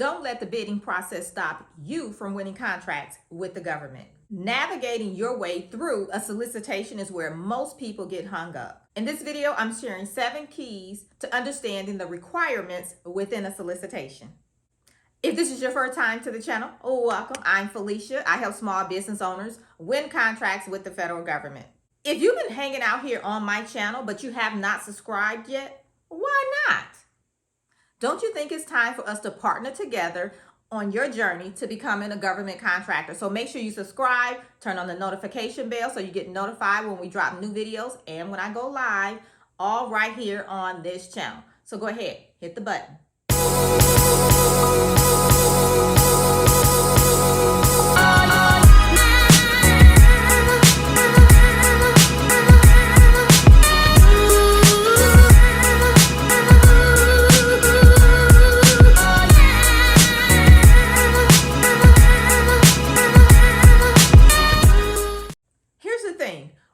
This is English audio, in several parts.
Don't let the bidding process stop you from winning contracts with the government. Navigating your way through a solicitation is where most people get hung up. In this video, I'm sharing 7 keys to understanding the requirements within a solicitation. If this is your first time to the channel, welcome. I'm Felicia. I help small business owners win contracts with the federal government. If you've been hanging out here on my channel, but you have not subscribed yet, why not? Don't you think it's time for us to partner together on your journey to becoming a government contractor? So make sure you subscribe, turn on the notification bell so you get notified when we drop new videos and when I go live, all right here on this channel. So go ahead, hit the button.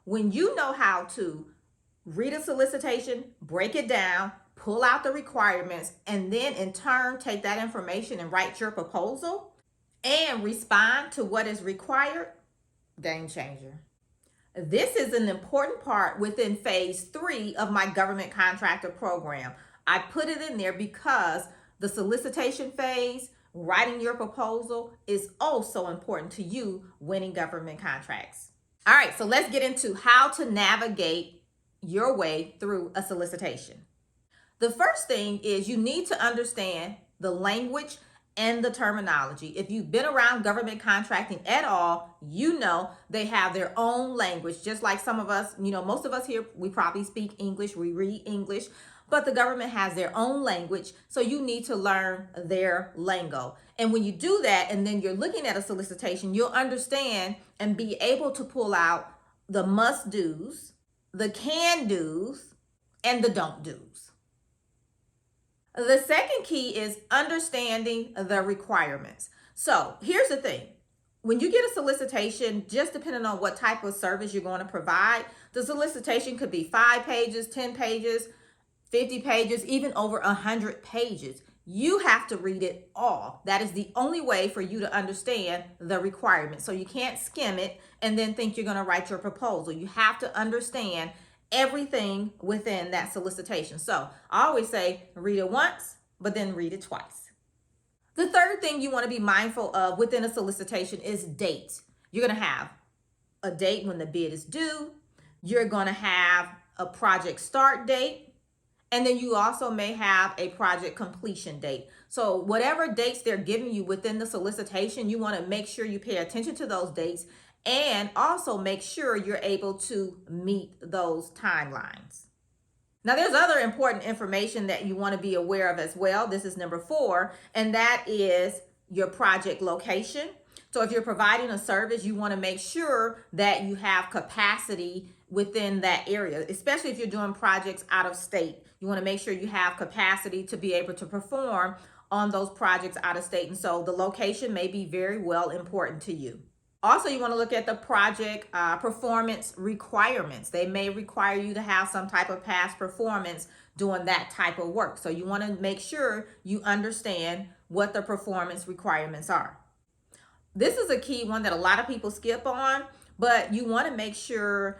When you know how to read a solicitation, break it down, pull out the requirements, and then in turn take that information and write your proposal and respond to what is required, game changer. This is an important part within phase 3 of my government contractor program. I put it in there because the solicitation phase, writing your proposal, is also important to you winning government contracts. All right, so let's get into how to navigate your way through a solicitation. The first thing is you need to understand the language and the terminology. If you've been around government contracting at all, you know they have their own language, just like some of us, most of us here, we probably speak English, we read English, but the government has their own language, so you need to learn their lingo. And when you do that, and then you're looking at a solicitation, you'll understand and be able to pull out the must-dos, the can-dos, and the don't-dos. The second key is understanding the requirements. So here's the thing. When you get a solicitation, just depending on what type of service you're going to provide, the solicitation could be 5 pages, 10 pages, 50 pages, even over 100 pages. You have to read it all. That is the only way for you to understand the requirements. So you can't skim it and then think you're going to write your proposal. You have to understand everything within that solicitation. So I always say read it once, but then read it twice. The third thing you want to be mindful of within a solicitation is dates. You're going to have a date when the bid is due. You're going to have a project start date. And then you also may have a project completion date. So whatever dates they're giving you within the solicitation, you want to make sure you pay attention to those dates and also make sure you're able to meet those timelines. Now, there's other important information that you want to be aware of as well. This is number 4, and that is your project location. So if you're providing a service, you want to make sure that you have capacity within that area, especially if you're doing projects out of state. You want to make sure you have capacity to be able to perform on those projects out of state. And so the location may be very well important to you. Also, you want to look at the project performance requirements. They may require you to have some type of past performance doing that type of work. So you want to make sure you understand what the performance requirements are. This is a key one that a lot of people skip on, but you want to make sure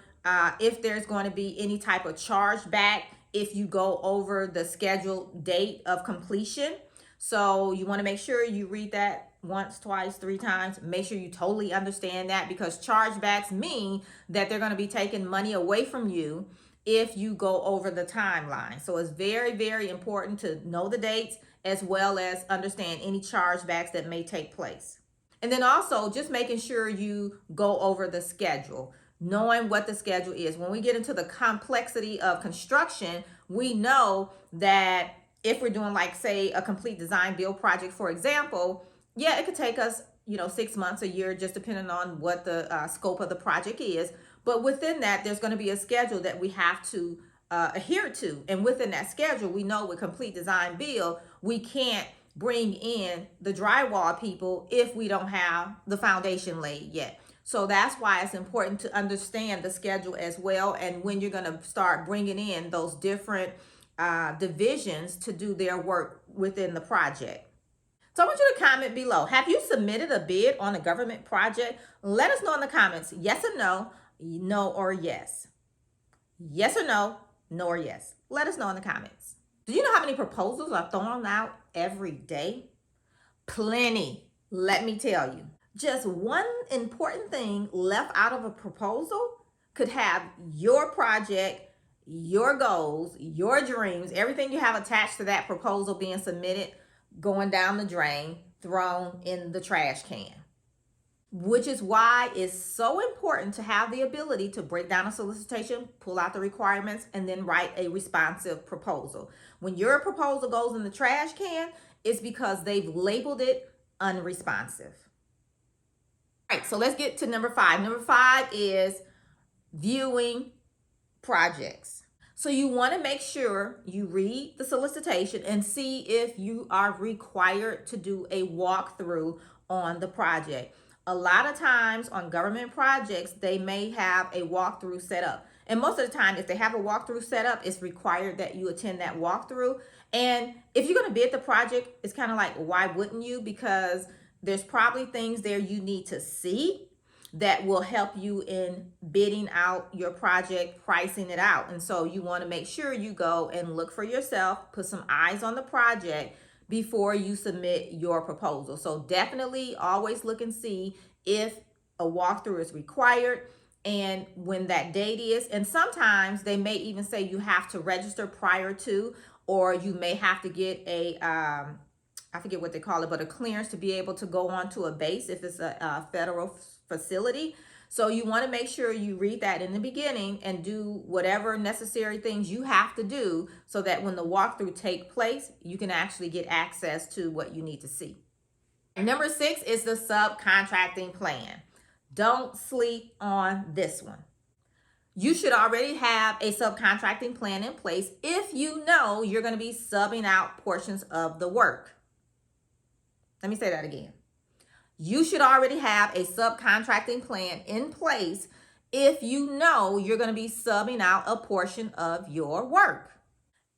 if there's going to be any type of charge back if you go over the scheduled date of completion. So you want to make sure you read that once, twice, 3 times. Make sure you totally understand that, because chargebacks mean that they're going to be taking money away from you if you go over the timeline. So it's very, very important to know the dates as well as understand any chargebacks that may take place. And then also just making sure you go over the schedule, knowing what the schedule is. When we get into the complexity of construction, we know that if we're doing, like, say, a complete design build project, for example, yeah, it could take us, 6 months, a year, just depending on what the scope of the project is. But within that, there's going to be a schedule that we have to adhere to. And within that schedule, we know with complete design build, we can't bring in the drywall people if we don't have the foundation laid yet. So that's why it's important to understand the schedule as well, and when you're going to start bringing in those different divisions to do their work within the project. So I want you to comment below. Have you submitted a bid on a government project? Let us know in the comments. Yes or no, no or yes. Yes or no, no or yes. Let us know in the comments. Do you know how many proposals are thrown out every day? Plenty, let me tell you. Just one important thing left out of a proposal could have your project, your goals, your dreams, everything you have attached to that proposal being submitted, going down the drain, thrown in the trash can. Which is why it's so important to have the ability to break down a solicitation, pull out the requirements, and then write a responsive proposal. When your proposal goes in the trash can, it's because they've labeled it unresponsive. All right, so let's get to number 5. Number 5 is viewing projects. So you want to make sure you read the solicitation and see if you are required to do a walkthrough on the project. A lot of times on government projects, they may have a walkthrough set up. And most of the time, if they have a walkthrough set up, it's required that you attend that walkthrough. And if you're going to bid the project, it's kind of like, why wouldn't you? Because there's probably things there you need to see that will help you in bidding out your project, pricing it out. And so you want to make sure you go and look for yourself, put some eyes on the project before you submit your proposal. So definitely always look and see if a walkthrough is required and when that date is. And sometimes they may even say you have to register prior to, or you may have to get a, I forget what they call it, but a clearance to be able to go onto a base if it's a federal facility. So you want to make sure you read that in the beginning and do whatever necessary things you have to do so that when the walkthrough take place, you can actually get access to what you need to see. Number 6 is the subcontracting plan. Don't sleep on this one. You should already have a subcontracting plan in place if you know you're going to be subbing out portions of the work. Let me say that again. You should already have a subcontracting plan in place if you know you're going to be subbing out a portion of your work.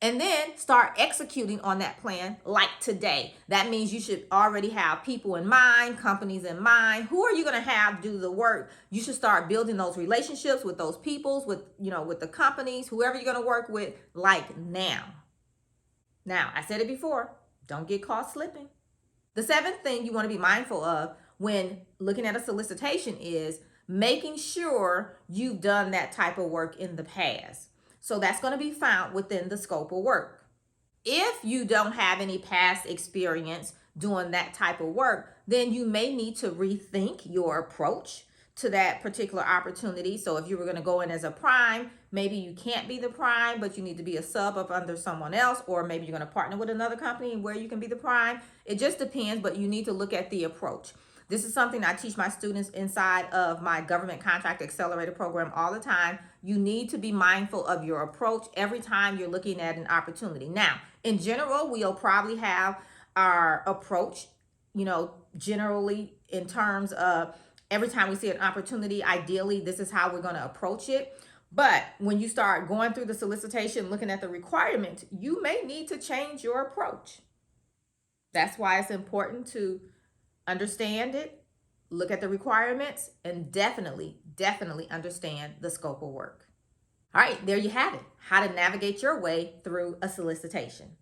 And then start executing on that plan like today. That means you should already have people in mind, companies in mind. Who are you going to have do the work? You should start building those relationships with those peoples, with the companies, whoever you're going to work with, like now. Now, I said it before, don't get caught slipping. The 7th thing you want to be mindful of when looking at a solicitation is making sure you've done that type of work in the past. So that's going to be found within the scope of work. If you don't have any past experience doing that type of work, then you may need to rethink your approach to that particular opportunity. So if you were going to go in as a prime, maybe you can't be the prime, but you need to be a sub up under someone else, or maybe you're going to partner with another company where you can be the prime. It just depends, but you need to look at the approach. This is something I teach my students inside of my government contract accelerator program all the time. You need to be mindful of your approach every time you're looking at an opportunity. Now, in general, we'll probably have our approach, generally in terms of every time we see an opportunity, ideally, this is how we're going to approach it. But when you start going through the solicitation, looking at the requirements, you may need to change your approach. That's why it's important to understand it, look at the requirements, and definitely understand the scope of work. All right, there you have it. How to navigate your way through a solicitation.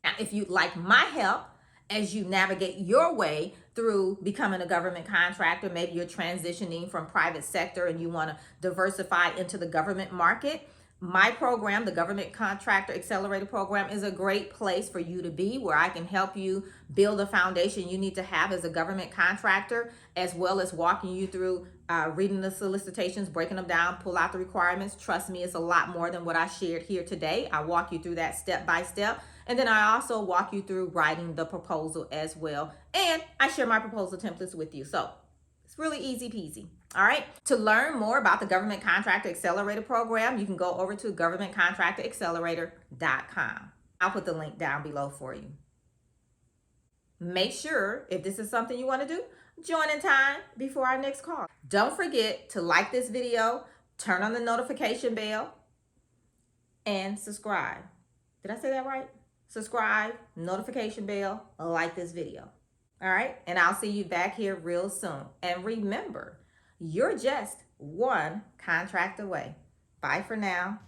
Now, if you'd like my help as you navigate your way through becoming a government contractor, maybe you're transitioning from private sector and you want to diversify into the government market, my program, the Government Contractor Accelerator Program, is a great place for you to be, where I can help you build a foundation you need to have as a government contractor, as well as walking you through reading the solicitations, breaking them down, pull out the requirements. Trust me, it's a lot more than what I shared here today. I walk you through that step by step. And then I also walk you through writing the proposal as well. And I share my proposal templates with you. So it's really easy peasy. All right. To learn more about the Government Contractor Accelerator Program, you can go over to governmentcontractoraccelerator.com. I'll put the link down below for you. Make sure, if this is something you want to do, join in time before our next call. Don't forget to like this video, turn on the notification bell, and subscribe. Did I say that right? Subscribe, notification bell, like this video. All right. And I'll see you back here real soon. And remember, you're just one contract away. Bye for now.